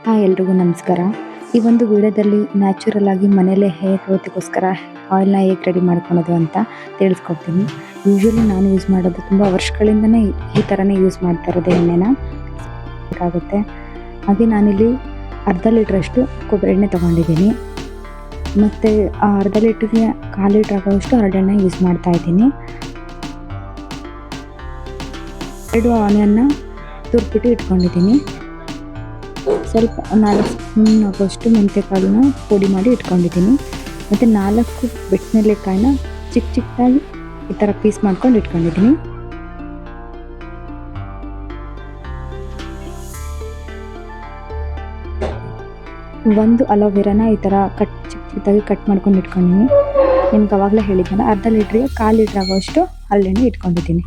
ಎಲ್ರಿಗೂ ನಮಸ್ಕಾರ. ಈ ಒಂದು ವಿಡಿಯೋದಲ್ಲಿ ನ್ಯಾಚುರಲ್ ಆಗಿ ಮನೇಲೆ ಹೇರ್ ಗ್ರೋತಿಗೋಸ್ಕರ ಆಯಿಲ್‌ನ ಹೇಗೆ ರೆಡಿ ಮಾಡ್ಕೊಳೋದು ಅಂತ ತಿಳಿಸ್ಕೊಡ್ತೀನಿ. ಯೂಶುವಲಿ ನಾನು ಯೂಸ್ ಮಾಡೋದು ತುಂಬ ವರ್ಷಗಳಿಂದನೇ ಈ ಥರನೇ ಯೂಸ್ ಮಾಡ್ತಾ ಇರೋದು ಎಣ್ಣೆನ ಬೇಕಾಗುತ್ತೆ. ಹಾಗೆ ನಾನಿಲ್ಲಿ ಅರ್ಧ ಲೀಟ್ರಷ್ಟು ಕೊಬ್ಬರಿ ಎಣ್ಣೆ ತೊಗೊಂಡಿದ್ದೀನಿ. ಮತ್ತು ಆ ಅರ್ಧ ಲೀಟ್ರಿಗೆ 1/4 ಲೀಟ್ರ್ ಆಗೋವಷ್ಟು ಹರಳೆಣ್ಣೆ ಯೂಸ್ ಮಾಡ್ತಾ ಇದ್ದೀನಿ. 2 ಆನಿಯನ್ನ ತುರ್ದ್ಬಿಟ್ಟು ಇಟ್ಕೊಂಡಿದ್ದೀನಿ. ಸ್ವಲ್ಪ 4 ಸ್ಪೂನ್ ಆಗೋಷ್ಟು ಮೆಂತ್ಯಕಾಳನ್ನ ಪುಡಿ ಮಾಡಿ ಇಟ್ಕೊಂಡಿದ್ದೀನಿ. ಮತ್ತು 4 ಬೆಟ್ಟನೆಲ್ಲಿಕಾಯಿನ ಚಿಕ್ಕದಾಗಿ ಈ ಥರ ಪೀಸ್ ಮಾಡ್ಕೊಂಡು ಇಟ್ಕೊಂಡಿದ್ದೀನಿ. ಒಂದು ಅಲೋವೆರಾನ ಈ ಥರ ಚಿಕ್ಕದಾಗಿ ಕಟ್ ಮಾಡ್ಕೊಂಡು ಇಟ್ಕೊಂಡಿದ್ದೀನಿ. ನಿಮ್ಗೆ ಅವಾಗಲೇ ಹೇಳಿದ್ನಲ್ಲ, ಅರ್ಧ ಲೀಟ್ರಿಗೆ 1/4 ಲೀಟ್ರ್ ಆಗೋಷ್ಟು ಹರಳೆಣ್ಣೆ ಇಟ್ಕೊಂಡಿದ್ದೀನಿ.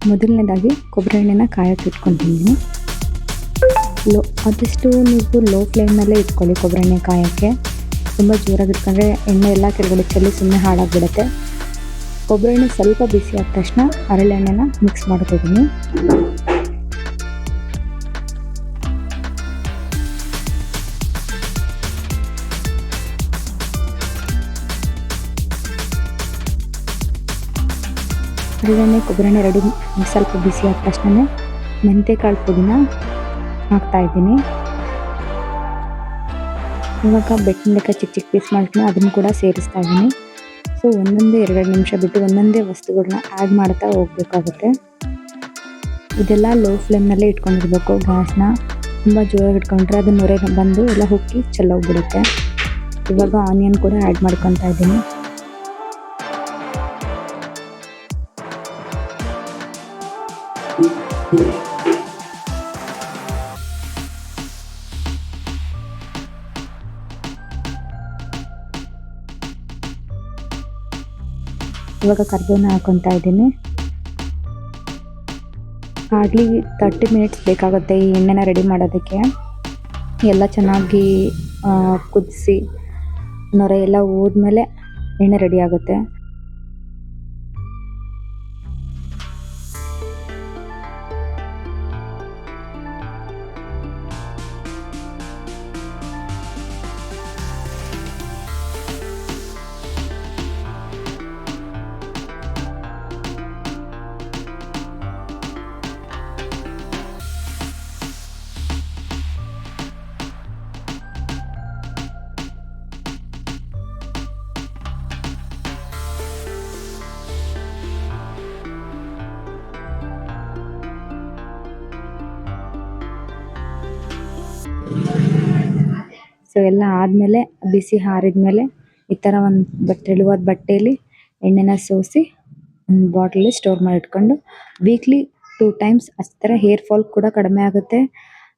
ಮೊದಲನೇದಾಗಿ ಕೊಬ್ಬರಿ ಎಣ್ಣೆನ ಕಾಯಕ್ಕೆ ಇಟ್ಕೊತೀನಿ. ಆದಷ್ಟು ನೀವು ಲೋ ಫ್ಲೇಮ್ನಲ್ಲೇ ಇಟ್ಕೊಳ್ಳಿ. ಕೊಬ್ಬರಿ ಎಣ್ಣೆ ಕಾಯೋಕ್ಕೆ ತುಂಬ ಜೋರಾಗಿ ಇಟ್ಕೊಂಡ್ರೆ ಎಣ್ಣೆ ಎಲ್ಲ ಕೆಳಗಡೆ ಚೆಲ್ಲಿ ಸುಮ್ಮನೆ ಹಾಳಾಗಿಬಿಡುತ್ತೆ. ಕೊಬ್ಬರಿ ಎಣ್ಣೆ ಸ್ವಲ್ಪ ಬಿಸಿ ಆದ ತಕ್ಷಣ ಹರಳೆಣ್ಣೆನ ಮಿಕ್ಸ್ ಮಾಡ್ಕೊತೀನಿ. ಹರಳೆಣ್ಣೆ ಕೊಬ್ಬರಿ ಎಣ್ಣೆ ರೆಡಿ ಸ್ವಲ್ಪ ಬಿಸಿ ಆದ ತಕ್ಷಣ ಮೆಂತ್ಯಕಾಳು ಪುಡಿನ ಹಾಕ್ತಾಯಿದ್ದೀನಿ. ಇವಾಗ ಬೆಟ್ಟನೆಲ್ಲಿಕಾಯಿ ಚಿಕ್ಕ ಪೀಸ್ ಮಾಡ್ತೀನಿ, ಅದನ್ನು ಕೂಡ ಸೇರಿಸ್ತಾ ಇದ್ದೀನಿ. ಸೊ ಒಂದೊಂದೇ 2 ನಿಮಿಷ ಬಿಟ್ಟು ಒಂದೊಂದೇ ವಸ್ತುಗಳನ್ನ ಆ್ಯಡ್ ಮಾಡ್ತಾ ಹೋಗಬೇಕಾಗುತ್ತೆ. ಇದೆಲ್ಲ ಲೋ ಫ್ಲೇಮ್ನಲ್ಲೇ ಇಟ್ಕೊಂಡಿರ್ಬೇಕು. ಗ್ಯಾಸ್ನ ತುಂಬ ಜೋರಾಗಿ ಇಟ್ಕೊಂಡ್ರೆ ಅದು ನೊರೆ ಬಂದು ಎಲ್ಲ ಹುಕ್ಕಿ ಚೆಲ್ಲೋಗ್ಬಿಡುತ್ತೆ. ಇವಾಗ ಆನಿಯನ್ ಕೂಡ ಆ್ಯಡ್ ಮಾಡ್ಕೊತಾ ಇದ್ದೀನಿ. ಇವಾಗ ಕರಿಬೇವನ್ನ ಹಾಕೊತಾ ಇದ್ದೀನಿ. ಹಾರ್ಡ್ಲಿ 30 ಮಿನಿಟ್ಸ್ ಬೇಕಾಗುತ್ತೆ ಈ ಎಣ್ಣೆನ ರೆಡಿ ಮಾಡೋದಕ್ಕೆ. ಎಲ್ಲ ಚೆನ್ನಾಗಿ ಕುದಿಸಿ ನೊರೆ ಎಲ್ಲ ಹೋದ್ಮೇಲೆ ಎಣ್ಣೆ ರೆಡಿ ಆಗುತ್ತೆ. ಸೊ ಎಲ್ಲ ಆದಮೇಲೆ ಬಿಸಿ ಆರಿದ್ಮೇಲೆ ಈ ಥರ ಒಂದು ತೆಳುವಾದ ಬಟ್ಟೆಯಲ್ಲಿ ಎಣ್ಣೆನ ಸೋಸಿ ಒಂದು ಬಾಟಲಲ್ಲಿ ಸ್ಟೋರ್ ಮಾಡಿ ಇಟ್ಕೊಂಡು ವೀಕ್ಲಿ 2 ಟೈಮ್ಸ್ ಹಚ್ಚಿದ್ರೆ ಹೇರ್ ಫಾಲ್ ಕೂಡ ಕಡಿಮೆ ಆಗುತ್ತೆ.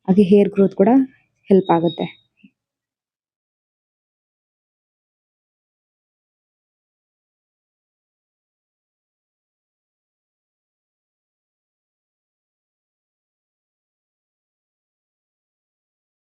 ಹಾಗೆ ಹೇರ್ ಗ್ರೋತ್ ಕೂಡ ಹೆಲ್ಪ್ ಆಗುತ್ತೆ.